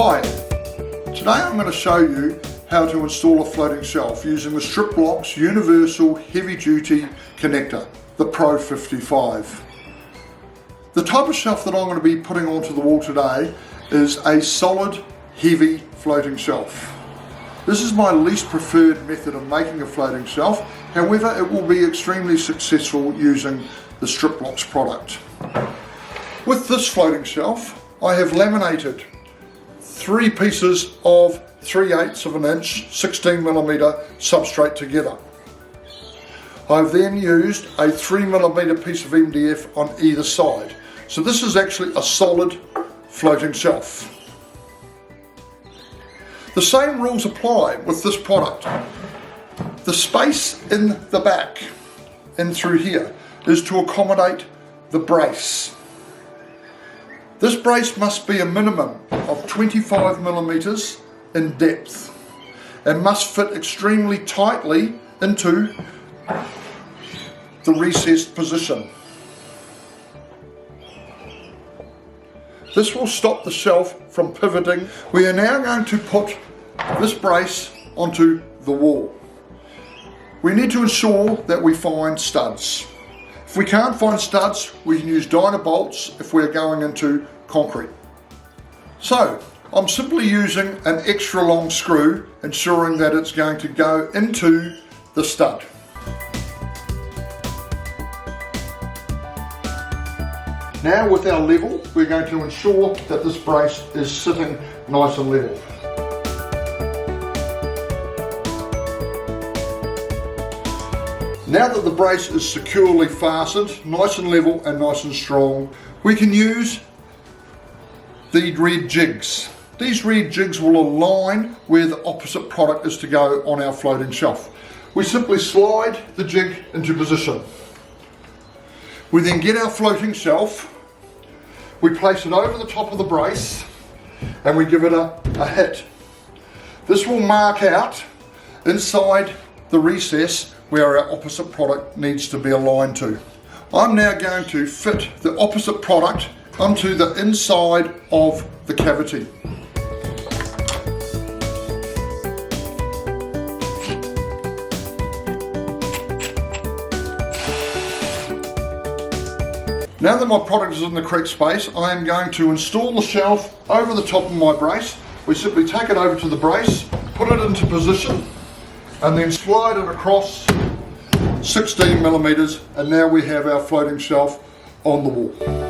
Hi, today I'm going to show you how to install a floating shelf using the Striplox Universal Heavy Duty Connector, the Pro55. The type of shelf that I'm going to be putting onto the wall today is a solid, heavy floating shelf. This is my least preferred method of making a floating shelf, however it will be extremely successful using the Striplox product. With this floating shelf, I have laminated 3 pieces of 3/8 of an inch 16mm substrate together. I've then used a 3mm piece of MDF on either side. So this is actually a solid floating shelf. The same rules apply with this product. The space in the back and through here is to accommodate the brace. This brace must be a minimum of 25mm in depth and must fit extremely tightly into the recessed position. This will stop the shelf from pivoting. We are now going to put this brace onto the wall. We need to ensure that we find studs. If we can't find studs, we can use diner bolts if we're going into concrete. So, I'm simply using an extra long screw, ensuring that it's going to go into the stud. Now with our level, we're going to ensure that this brace is sitting nice and level. Now that the brace is securely fastened, nice and level and nice and strong, we can use the red jigs. These red jigs will align where the opposite product is to go on our floating shelf. We simply slide the jig into position. We then get our floating shelf, we place it over the top of the brace and we give it a hit. This will mark out inside the recess where our opposite product needs to be aligned to. I'm now going to fit the opposite product onto the inside of the cavity. Now that my product is in the correct space, I am going to install the shelf over the top of my brace. We simply take it over to the brace, put it into position, and then slide it across 16mm, and now we have our floating shelf on the wall.